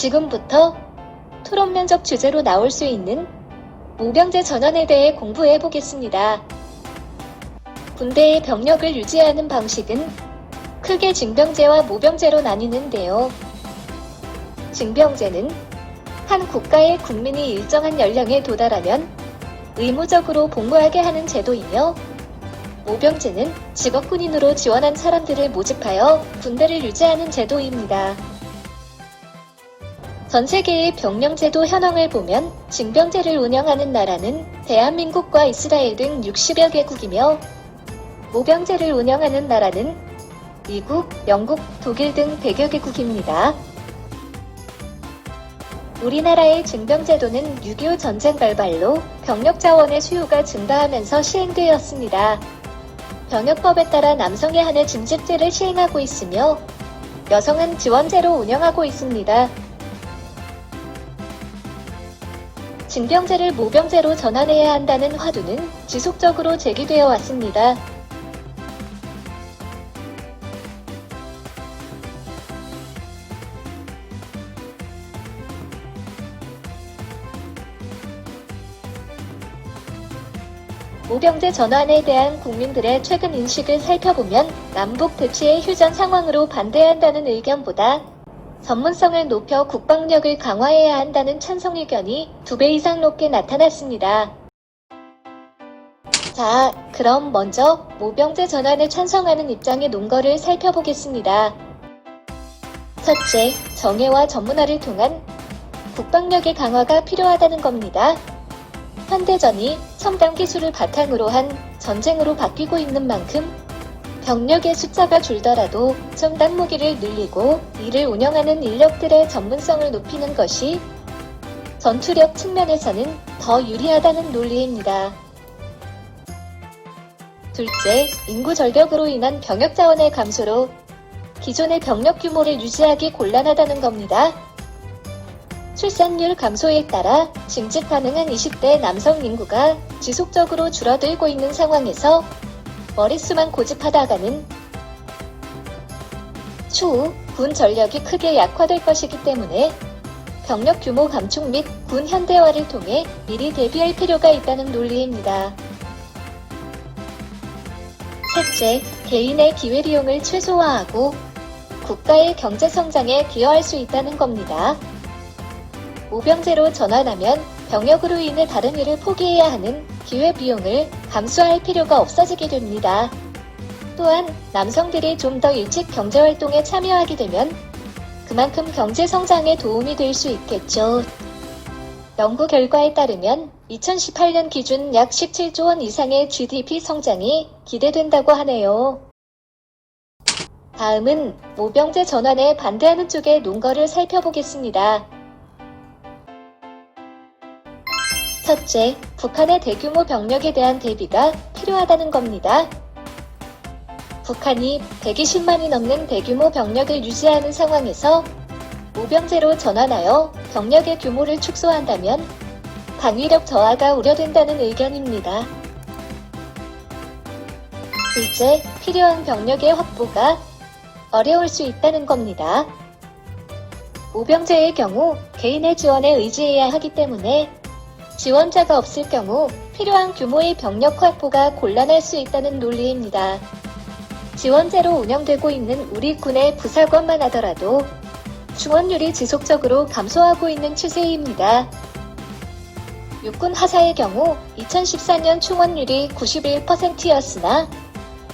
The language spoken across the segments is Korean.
지금부터 토론 면접 주제로 나올 수 있는 모병제 전환에 대해 공부해 보겠습니다. 군대의 병력을 유지하는 방식은 크게 징병제와 모병제로 나뉘는데요. 징병제는 한 국가의 국민이 일정한 연령에 도달하면 의무적으로 복무하게 하는 제도이며, 모병제는 직업군인으로 지원한 사람들을 모집하여 군대를 유지하는 제도입니다. 전 세계의 병령제도 현황을 보면 징병제를 운영하는 나라는 대한민국과 이스라엘 등 60여 개국이며, 모병제를 운영하는 나라는 미국, 영국, 독일 등 100여 개국입니다. 우리나라의 징병제도는 6.25 전쟁 발발로 병력 자원의 수요가 증가하면서 시행되었습니다. 병역법에 따라 남성에 한해 징집제를 시행하고 있으며, 여성은 지원제로 운영하고 있습니다. 징병제를 모병제로 전환해야 한다는 화두는 지속적으로 제기되어 왔습니다. 모병제 전환에 대한 국민들의 최근 인식을 살펴보면 남북 대치의 휴전 상황으로 반대한다는 의견보다 전문성을 높여 국방력을 강화해야 한다는 찬성 의견이 2배 이상 높게 나타났습니다. 자, 그럼 먼저 모병제 전환에 찬성하는 입장의 논거를 살펴보겠습니다. 첫째, 정예와 전문화를 통한 국방력의 강화가 필요하다는 겁니다. 현대전이 첨단 기술을 바탕으로 한 전쟁으로 바뀌고 있는 만큼 병력의 숫자가 줄더라도 첨단 무기를 늘리고 이를 운영하는 인력들의 전문성을 높이는 것이 전투력 측면에서는 더 유리하다는 논리입니다. 둘째, 인구 절벽으로 인한 병역 자원의 감소로 기존의 병력 규모를 유지하기 곤란하다는 겁니다. 출산율 감소에 따라 징집 가능한 20대 남성 인구가 지속적으로 줄어들고 있는 상황에서 머릿수만 고집하다가는 추후 군 전력이 크게 약화될 것이기 때문에 병력 규모 감축 및 군 현대화를 통해 미리 대비할 필요가 있다는 논리입니다. 셋째, 개인의 기회利용을 최소화하고 국가의 경제 성장에 기여할 수 있다는 겁니다. 모병제로 전환하면 병역으로 인해 다른 일을 포기해야 하는 기회비용을 감수할 필요가 없어지게 됩니다. 또한 남성들이 좀 더 일찍 경제활동에 참여하게 되면 그만큼 경제성장에 도움이 될 수 있겠죠. 연구 결과에 따르면 2018년 기준 약 17조 원 이상의 GDP 성장이 기대된다고 하네요. 다음은 모병제 전환에 반대하는 쪽의 논거를 살펴보겠습니다. 첫째, 북한의 대규모 병력에 대한 대비가 필요하다는 겁니다. 북한이 120만이 넘는 대규모 병력을 유지하는 상황에서 모병제로 전환하여 병력의 규모를 축소한다면 방위력 저하가 우려된다는 의견입니다. 둘째, 필요한 병력의 확보가 어려울 수 있다는 겁니다. 모병제의 경우 개인의 지원에 의지해야 하기 때문에 지원자가 없을 경우 필요한 규모의 병력 확보가 곤란할 수 있다는 논리입니다. 지원제로 운영되고 있는 우리 군의 부사관만 하더라도 충원율이 지속적으로 감소하고 있는 추세입니다. 육군 하사의 경우 2014년 충원율이 91%였으나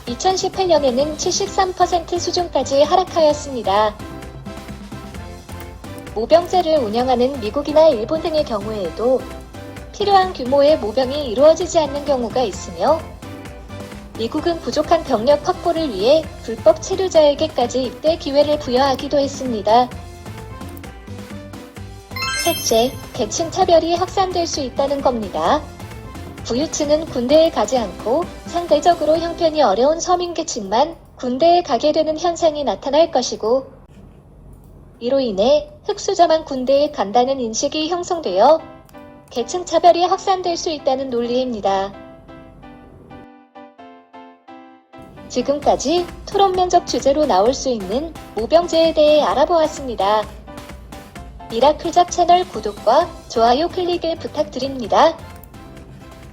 2018년에는 73% 수준까지 하락하였습니다. 모병제를 운영하는 미국이나 일본 등의 경우에도 필요한 규모의 모병이 이루어지지 않는 경우가 있으며, 미국은 부족한 병력 확보를 위해 불법 체류자에게까지 입대 기회를 부여하기도 했습니다. 셋째, 계층 차별이 확산될 수 있다는 겁니다. 부유층은 군대에 가지 않고 상대적으로 형편이 어려운 서민계층만 군대에 가게 되는 현상이 나타날 것이고, 이로 인해 흑수저만 군대에 간다는 인식이 형성되어 계층 차별이 확산될 수 있다는 논리입니다. 지금까지 토론 면접 주제로 나올 수 있는 모병제에 대해 알아보았습니다. 미라클잡 채널 구독과 좋아요 클릭을 부탁드립니다.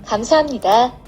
감사합니다.